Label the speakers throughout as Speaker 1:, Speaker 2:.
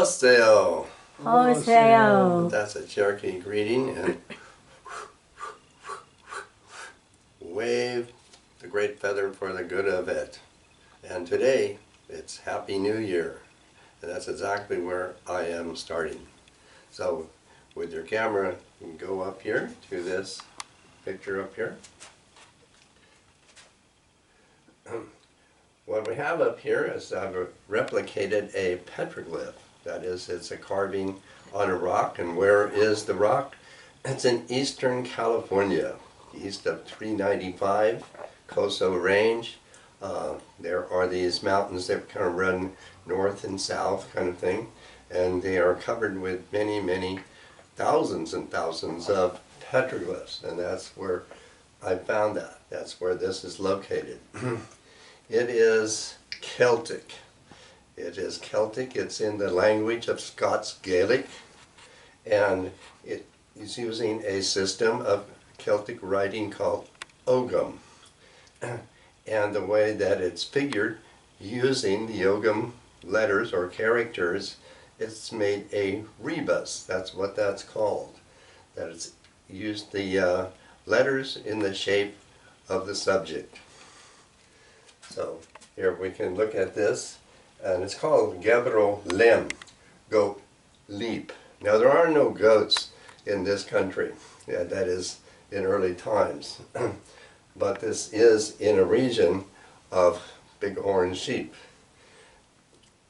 Speaker 1: Wholesale.
Speaker 2: Wholesale.
Speaker 1: That's a Cherokee greeting, and wave the great feather for the good of it. And today, it's Happy New Year. And that's exactly where I am starting. So, with your camera, you can go up here to this picture up here. What we have up here is I've replicated a petroglyph. That is, it's a carving on a rock. And where is the rock? It's in eastern California, east of 395, Coso Range. There are these mountains that kind of run north and south kind of thing. And they are covered with many, many thousands and thousands of petroglyphs. And that's where I found that. That's where this is located. It is Celtic. It is Celtic. It's in the language of Scots Gaelic, and it is using a system of Celtic writing called Ogham. And the way that it's figured, using the Ogham letters or characters, it's made a rebus. That's what that's called. That it's used the letters in the shape of the subject. So here we can look at this, and it's called Gebro Lem, goat leap. Now there are no goats in this country. Yeah, that is in early times. But this is in a region of Bighorn sheep.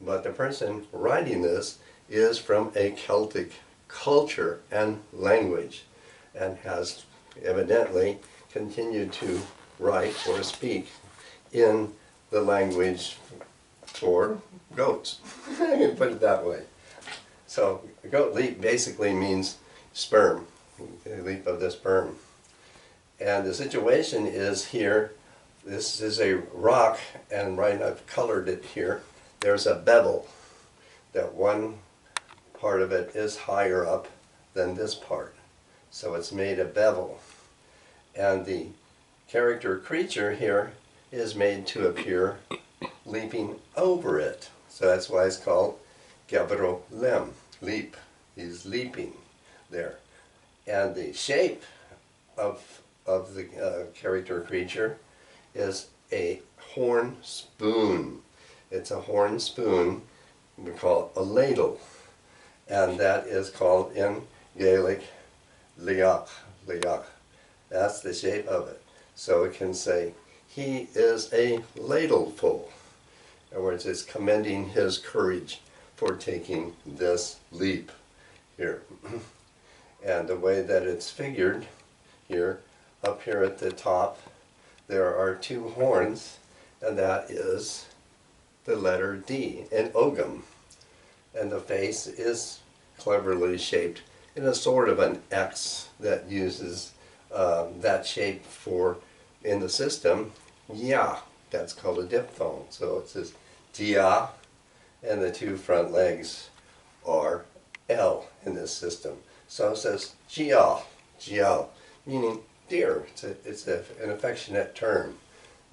Speaker 1: But the person writing this is from a Celtic culture and language, and has evidently continued to write or speak in the language for goats. I can put it that way. So goat leap basically means sperm, the leap of the sperm. And the situation is here, this is a rock, and right, I've colored it here. There's a bevel, that one part of it is higher up than this part. So it's made a bevel. And the character creature here is made to appear leaping over it. So that's why it's called Gebro Lem, leap. He's leaping there. And the shape of the character creature is a horn spoon. It's a horn spoon, we call it a ladle. And that is called in Gaelic liach, liach. That's the shape of it. So it can say, he is a ladleful. In other words, it's commending his courage for taking this leap here. And the way that it's figured here, up here at the top, there are two horns, and that is the letter D in Ogham. And the face is cleverly shaped in a sort of an X that uses that shape for, in the system, ya. That's called a diphthong. So it says dia, and the two front legs are L in this system. So it says gial, gial, meaning dear. It's an affectionate term,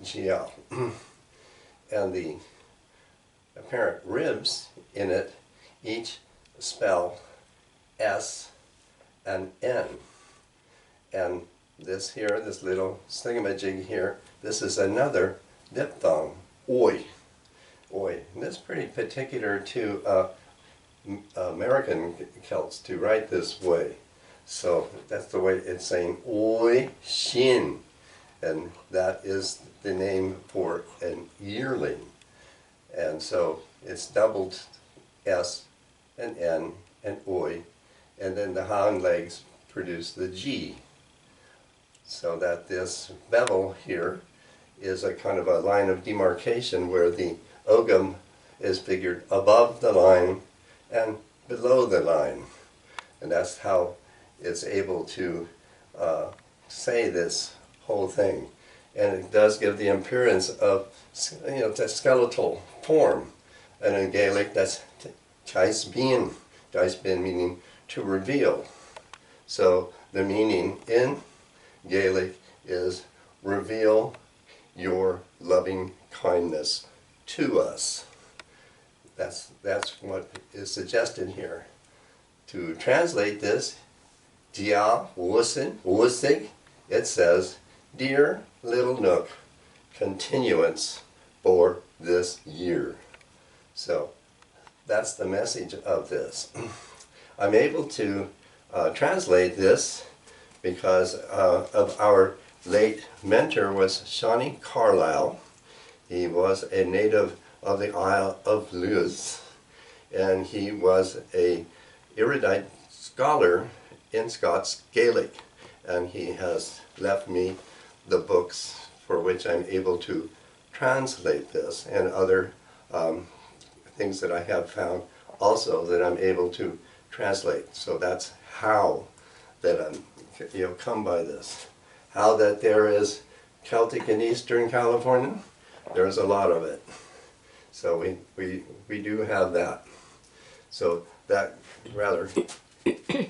Speaker 1: gial. And the apparent ribs in it each spell S and N. And this here, this little thingamajig here, this is another diphthong, oi, oi. And that's pretty particular to American Celts to write this way. So that's the way it's saying oi shin, and that is the name for an yearling. And so it's doubled S and N and oi, and then the hind legs produce the G. So that this bevel here is a kind of a line of demarcation where the Ogham is figured above the line and below the line. And that's how it's able to say this whole thing. And it does give the appearance of, the skeletal form. And in Gaelic, that's chaisbin, chaisbin meaning to reveal. So the meaning in Gaelic is reveal your loving kindness to us. That's what is suggested here. To translate this, dia wussig, it says, dear little nook, continuance for this year. So that's the message of this. I'm able to translate this because of our late mentor was Shawnee Carlisle. He was a native of the Isle of Lewis, and he was a erudite scholar in Scots Gaelic, and he has left me the books for which I'm able to translate this, and other things that I have found also that I'm able to translate. So that's how that I'm come by this. How that there is Celtic in Eastern California, there's a lot of it. So we do have that. So that rather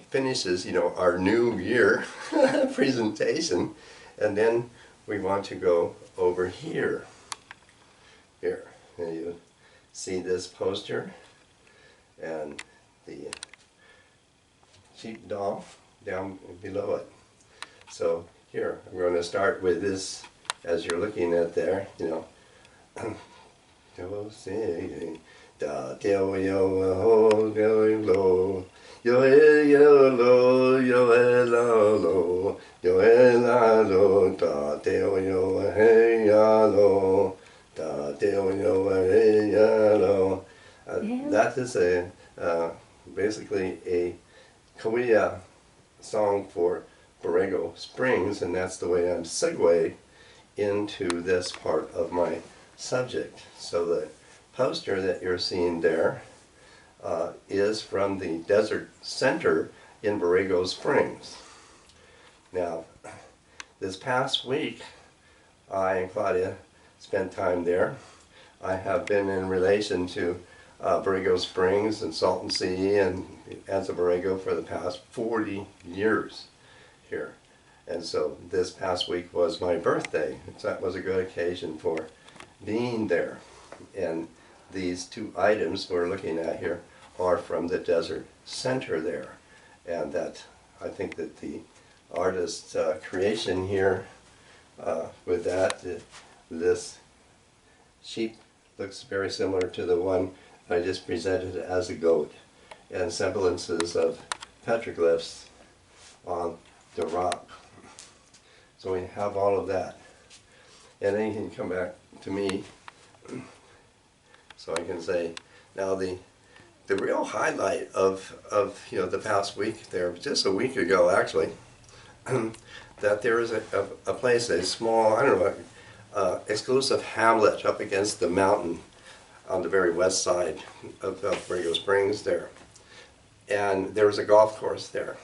Speaker 1: finishes our new year presentation, and then we want to go over here. Here, and you see this poster and the sheepdog down below it. So here, I'm going to start with this as you're looking at there, Yo sing da teo yo ho yo lo yo lo yo la lo yo la lo da teo yo hey ya lo da teo yo hey ya lo. That is basically a Coyote song for Borrego Springs, and that's the way I'm segueing into this part of my subject. So the poster that you're seeing there is from the Desert Center in Borrego Springs. Now, this past week, I and Claudia spent time there. I have been in relation to Borrego Springs and Salton Sea and Anza Borrego for the past 40 years here. And so this past week was my birthday. So that was a good occasion for being there. And these two items we're looking at here are from the Desert Center there. And that, I think that the artist's creation here with that, this sheep looks very similar to the one I just presented as a goat, and semblances of petroglyphs on the rock. So we have all of that. And then you can come back to me, so I can say, now the real highlight of the past week there, just a week ago actually, that there is a place, a small, I don't know, exclusive hamlet up against the mountain on the very west side of Borrego Springs there. And there was a golf course there.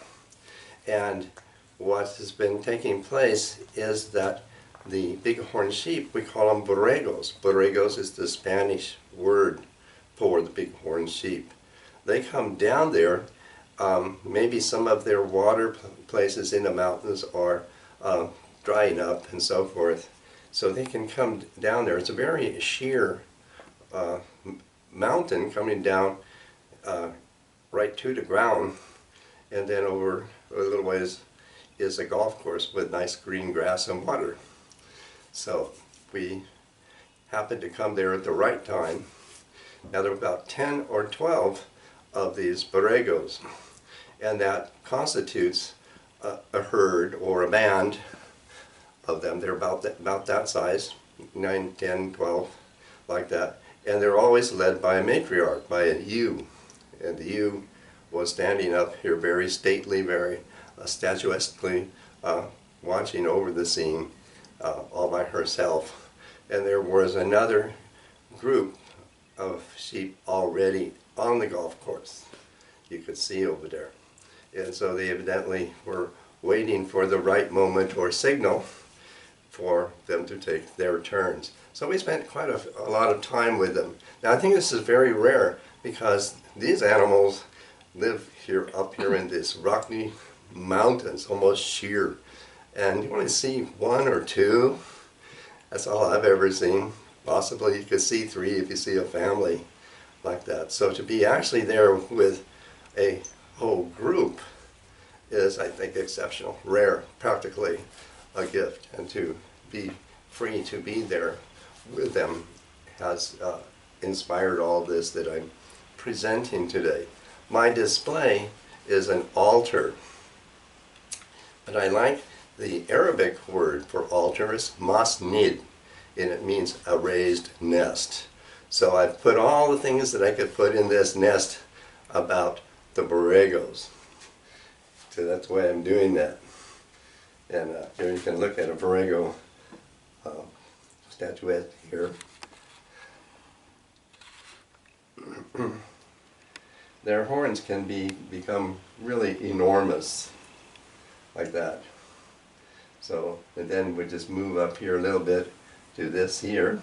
Speaker 1: And what has been taking place is that the bighorn sheep, we call them borregos. Borregos is the Spanish word for the bighorn sheep. They come down there, maybe some of their water places in the mountains are drying up and so forth. So they can come down there. It's a very sheer mountain coming down right to the ground, and then over a little ways is a golf course with nice green grass and water. So we happened to come there at the right time. Now there are about 10 or 12 of these borregos, and that constitutes a herd or a band of them. They're about that size, 9, 10, 12, like that. And they're always led by a matriarch, by a ewe. And the ewe was standing up here very stately, very statuesquely watching over the scene all by herself. And there was another group of sheep already on the golf course. You could see over there. And so they evidently were waiting for the right moment or signal for them to take their turns. So we spent quite a lot of time with them. Now I think this is very rare because these animals live up here in this rocky mountains, almost sheer. And you only see one or two. That's all I've ever seen. Possibly you could see 3 if you see a family like that. So to be actually there with a whole group is, I think, exceptional, rare, practically a gift. And to be free to be there with them has inspired all this that I'm presenting today. My display is an altar, but I like the Arabic word for altar is masnid, and it means a raised nest. So I've put all the things that I could put in this nest about the Borregos. So that's why I'm doing that. And here you can look at a Borrego statuette here. Their horns can become really enormous, like that. So, and then we just move up here a little bit to this here.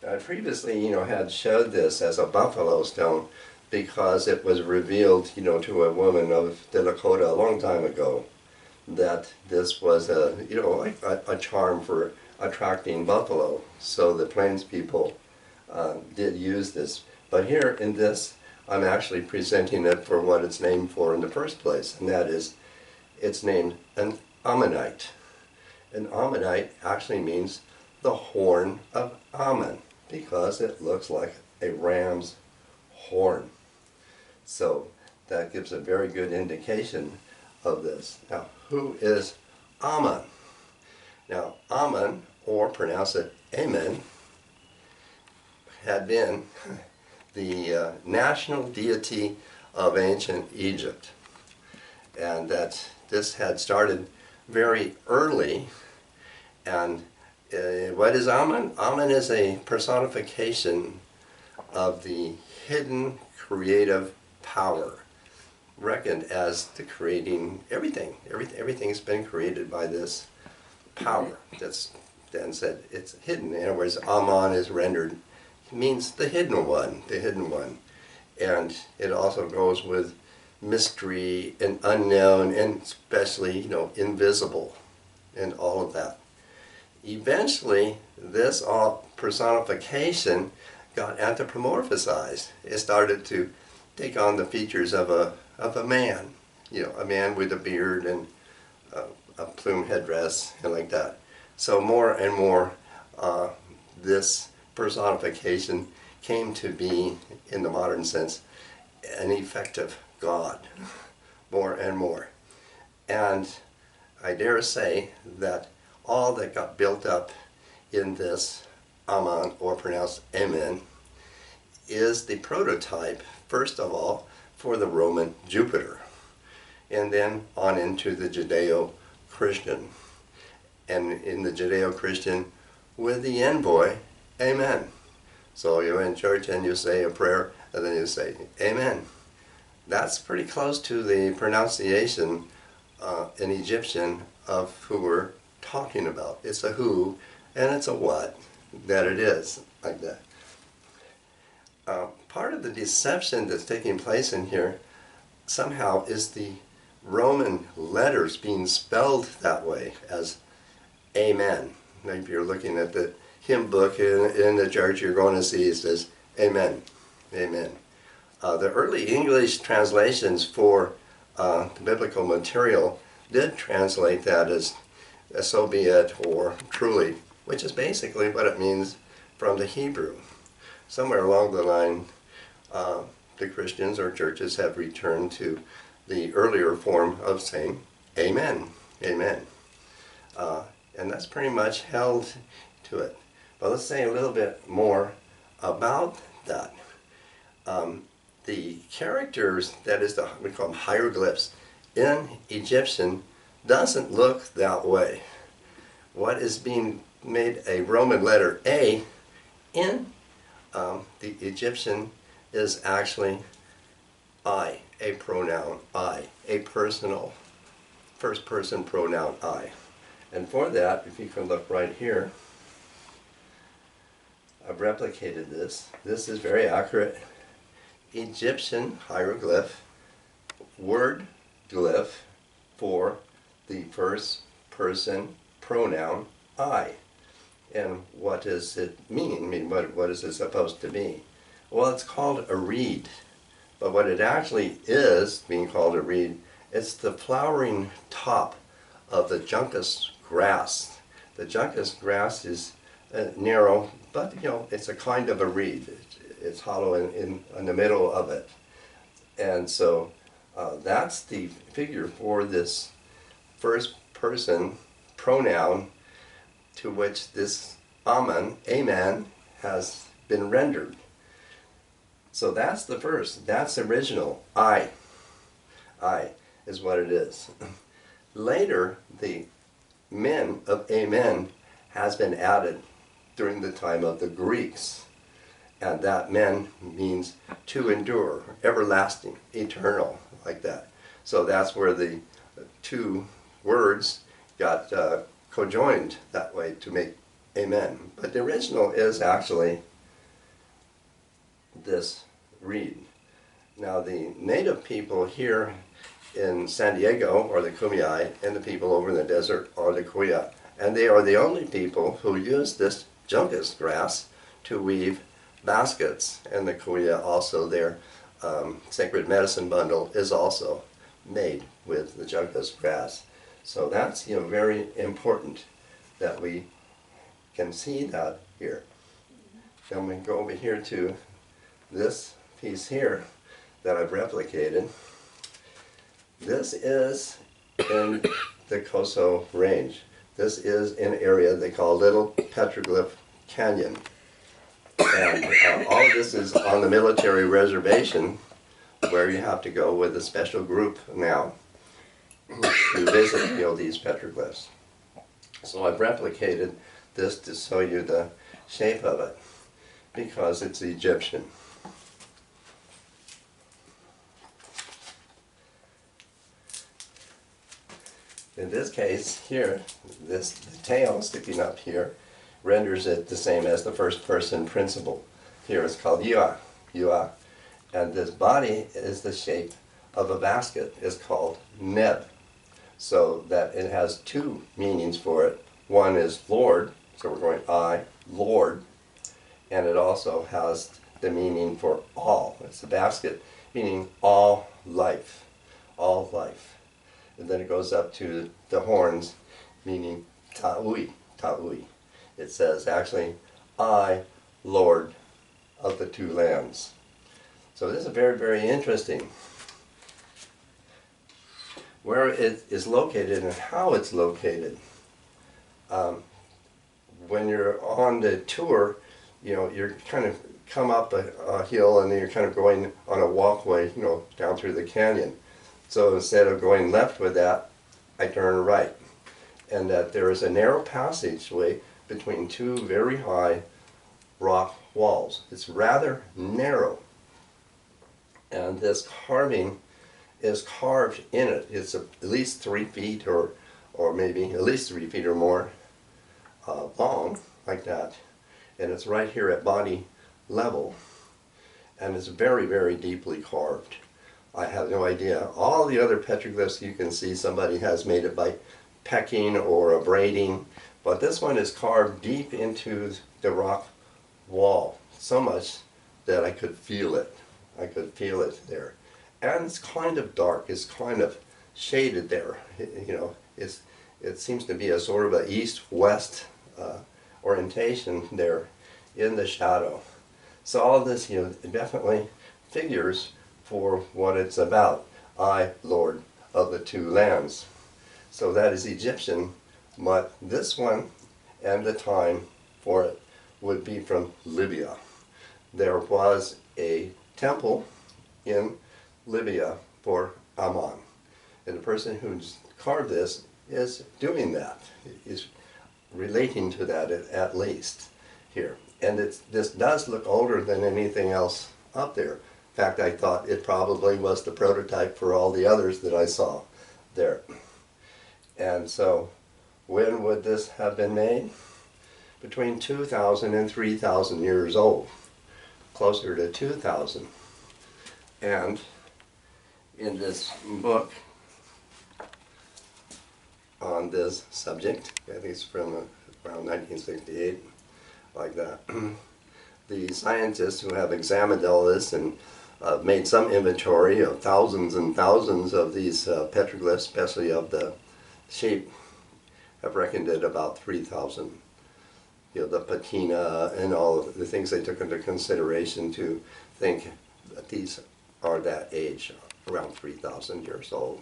Speaker 1: I previously, had showed this as a buffalo stone because it was revealed, to a woman of the Lakota a long time ago that this was a charm for attracting buffalo. So the Plains people did use this. But here in this, I'm actually presenting it for what it's named for in the first place, and that is, it's named an ammonite. An ammonite actually means the horn of Ammon, because it looks like a ram's horn. So that gives a very good indication of this. Now, who is Ammon? Now, Ammon, or pronounce it Amen, had been the national deity of ancient Egypt. And that this had started very early. And what is Ammon? Ammon is a personification of the hidden creative power, reckoned as the creating everything. Everything's been created by this power. That's then said it's hidden. In other words, Ammon is rendered, means the hidden one, the hidden one. And it also goes with mystery and unknown, and especially, invisible, and all of that. Eventually, this personification got anthropomorphized. It started to take on the features of a man, a man with a beard and a plume headdress and like that. So more and more, this personification came to be, in the modern sense, an effective God, more and more. And I dare say that all that got built up in this Ammon, or pronounced Amen, is the prototype, first of all, for the Roman Jupiter, and then on into the Judeo-Christian. And in the Judeo-Christian, with the envoy, Amen. So you're in church and you say a prayer, and then you say, Amen. That's pretty close to the pronunciation in Egyptian of who we're talking about. It's a who and it's a what that it is, like that. Part of the deception that's taking place in here somehow is the Roman letters being spelled that way as Amen. Maybe you're looking at the hymn book in the church, you're going to see it says Amen, Amen. The early English translations for the biblical material did translate that as so be it, or truly, which is basically what it means from the Hebrew. Somewhere along the line, the Christians or churches have returned to the earlier form of saying Amen, Amen. And that's pretty much held to it. But let's say a little bit more about that. The characters, that is, we call them hieroglyphs, in Egyptian doesn't look that way. What is being made a Roman letter A in the Egyptian is actually I, a pronoun I, a personal, first person pronoun I. And for that, if you can look right here, I've replicated this. This is very accurate. Egyptian hieroglyph, word glyph for the first person pronoun I. And what does it mean? I mean, what is it supposed to be? Well, it's called a reed. But what it actually is, being called a reed, it's the flowering top of the juncus grass. The juncus grass is narrow, but it's a kind of a reed. It's hollow in the middle of it. And so that's the figure for this first person pronoun to which this amen, has been rendered. So that's the first, that's original. I is what it is. Later, the men of amen has been added during the time of the Greeks. And that men means to endure, everlasting, eternal, like that. So that's where the two words got cojoined that way to make amen. But the original is actually this reed. Now the native people here in San Diego are the Kumeyaay, and the people over in the desert are the Coyote. And they are the only people who use this juncus grass to weave baskets. And the Coyote also, their sacred medicine bundle is also made with the juncus grass. So that's very important that we can see that here. Then we go over here to this piece here that I've replicated. This is in the Coso Range. This is an area they call Little Petroglyph Canyon. And all of this is on the military reservation where you have to go with a special group now to visit these petroglyphs. So I've replicated this to show you the shape of it because it's Egyptian. In this case here, the tail sticking up here renders it the same as the first person principle. Here it's called Yua, and this body is the shape of a basket. It's called Neb. So that it has two meanings for it. One is Lord, so we're going I, Lord, and it also has the meaning for all. It's a basket meaning all life, all life. And then it goes up to the horns, meaning Ta'ui, Ta'ui. It says actually, I, Lord of the two lands. So this is very, very interesting. Where it is located and how it's located. When you're on the tour, you're kind of come up a hill and then you're kind of going on a walkway, down through the canyon. So instead of going left with that, I turn right. And that there is a narrow passageway between two very high rock walls. It's rather narrow. And this carving is carved in it. It's at least 3 feet or maybe at least 3 feet or more long, like that. And it's right here at body level. And it's very, very deeply carved. I have no idea. All the other petroglyphs you can see somebody has made it by pecking or abrading, but this one is carved deep into the rock wall, so much that I could feel it. I could feel it there. And it's kind of dark, it's kind of shaded there. It seems to be a sort of a east-west orientation there in the shadow. So all of this definitely figures for what it's about. I, Lord of the two lands. So that is Egyptian, but this one and the time for it would be from Libya. There was a temple in Libya for Ammon. And the person who carved this is doing that, is relating to that at least here. And this does look older than anything else up there. In fact, I thought it probably was the prototype for all the others that I saw there. And so, when would this have been made? Between 2,000 and 3,000 years old, closer to 2,000. And in this book, on this subject. I think it's from around 1968, like that. The scientists who have examined all this and made some inventory of thousands and thousands of these petroglyphs, especially of the sheep, have reckoned it about 3,000. You know, the patina and all of the things they took into consideration to think that these are that age, around 3,000 years old.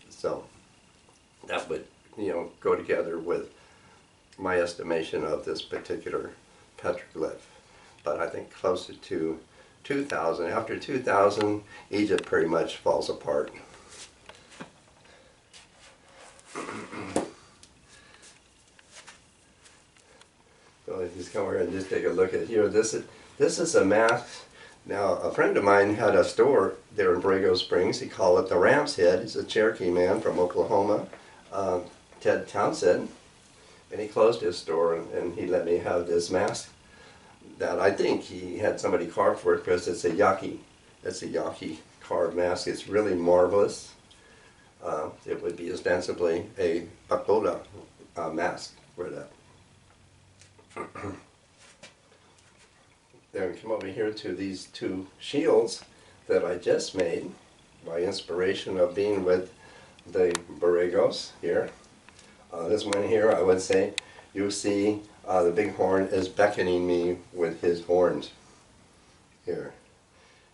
Speaker 1: So that would, you know, go together with my estimation of this particular petroglyph. But I think closer to 2,000. After 2,000, Egypt pretty much falls apart. So if you just come over and just take a look at here, this is a mask. Now, a friend of mine had a store there in Borrego Springs. He called it the Ram's Head. He's a Cherokee man from Oklahoma, Ted Townsend, and he closed his store and he let me have this mask that I think he had somebody carve for it because it's a Yaqui. It's a Yaqui carved mask. It's really marvelous. It would be ostensibly a pagoda mask for that. Then we come over here to these two shields that I just made by inspiration of being with the Borregos here. This one here, I would say, you see the Bighorn is beckoning me with his horns here.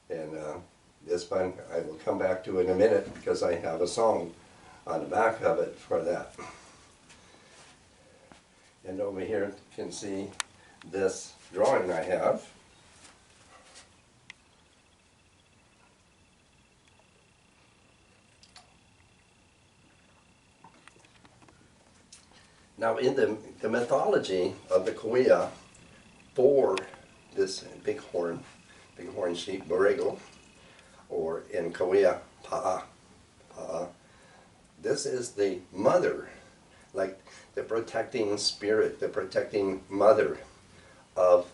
Speaker 1: And this one I will come back to in a minute because I have a song on the back of it for that. And over here you can see this drawing I have. Now in the mythology of the Kauai for this bighorn sheep, Borrego, or in Kauai, Pa'a, this is the mother, like the protecting spirit, the protecting mother of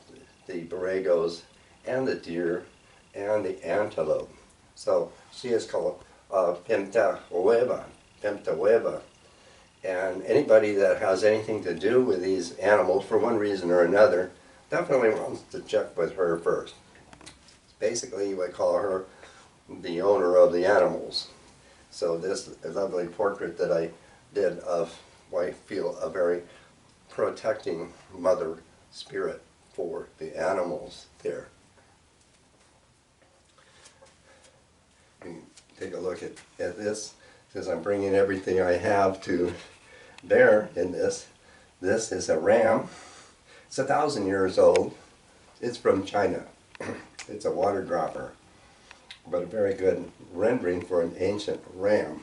Speaker 1: the Borregos and the deer and the antelope. So she is called Pemta Hueva. And anybody that has anything to do with these animals for one reason or another definitely wants to check with her first. Basically, you would call her the owner of the animals. So this lovely portrait that I did of what I feel a very protecting mother spirit for the animals there. You can take a look at this, because I'm bringing everything I have to bear in this. This is a ram. It's 1,000 years old. It's from China. It's a water dropper, but a very good rendering for an ancient ram.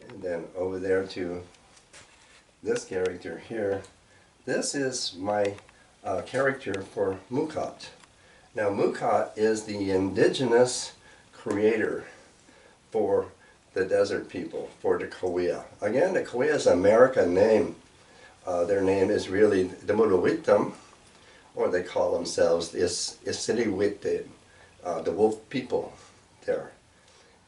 Speaker 1: And then over there to this character here. This is my character for Mukot. Now Mukot is the indigenous creator for the desert people, for the Kauai. Again, the Kauai is an American name. Their name is really the Muluwitam, or they call themselves the Isiliwite, the wolf people there.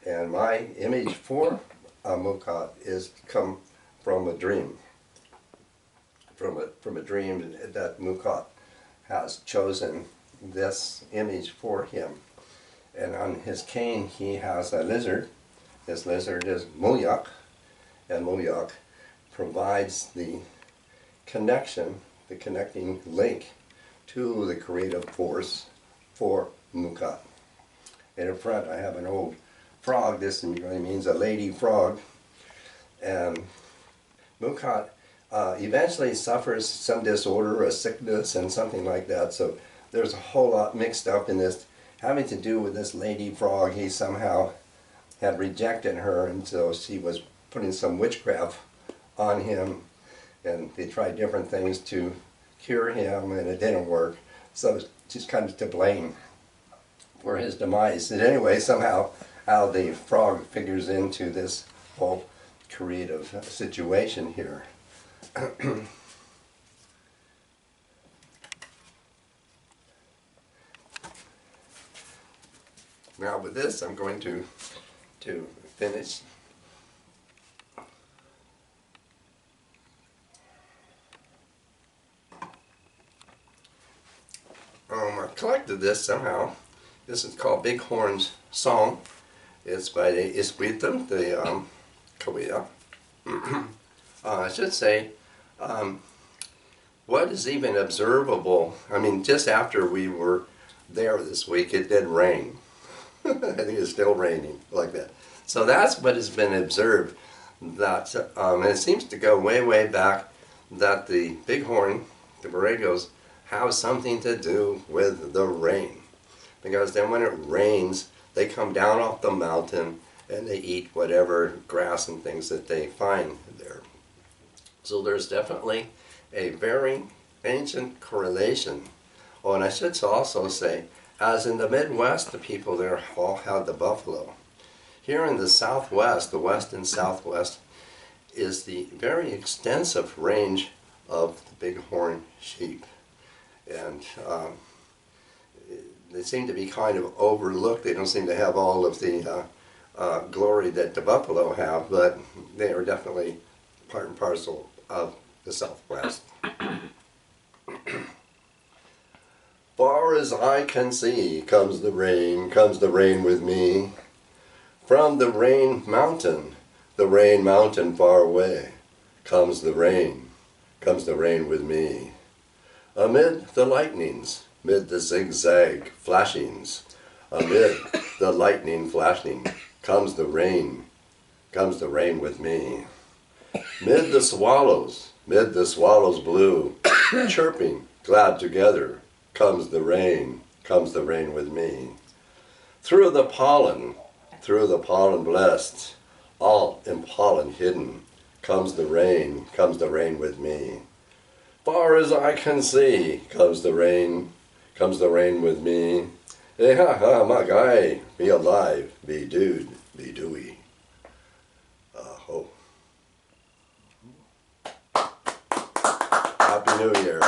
Speaker 1: And my image for Mukot is come from a dream. From a dream that Mukot has chosen this image for him. And on his cane he has a lizard. This lizard is Mulyak, and Mulyak provides the connection, the connecting link to the creative force for Mukot. And in front I have an old frog. This really means a lady frog. And Mukot eventually suffers some disorder, a sickness, and something like that. So there's a whole lot mixed up in this, having to do with this lady frog. He somehow had rejected her, and so she was putting some witchcraft on him, and they tried different things to cure him, and it didn't work. So she's kind of to blame for his demise. And anyway, somehow how the frog figures into this whole creative situation here. Now with this, I'm going to finish collected this somehow. This is called Bighorn's Song. It's by the Isquita, the Coyote. I should say, what is even observable, I mean, just after we were there this week, it did rain. I think it's still raining like that. So that's what has been observed. That, and it seems to go way, way back, that the bighorn, the Borregos, have something to do with the rain. Because then when it rains, they come down off the mountain and they eat whatever grass and things that they find there. So there's definitely a very ancient correlation. Oh, and I should also say, as in the Midwest, the people there all had the buffalo. Here in the Southwest, the West and Southwest, is the very extensive range of the bighorn sheep. And they seem to be kind of overlooked. They don't seem to have all of the glory that the buffalo have, but they are definitely part and parcel of the Southwest. Far as I can see comes the rain with me. From the rain mountain far away, comes the rain with me. Amid the lightnings, mid the zigzag flashings, amid the lightning flashing, comes the rain with me. Mid the swallows blue, chirping glad together, comes the rain with me. Through the pollen blessed, all in pollen hidden, comes the rain with me. Far as I can see, comes the rain with me. Hey ha ha, my guy, be alive, be dude, be dewy. Ho. Happy New Year.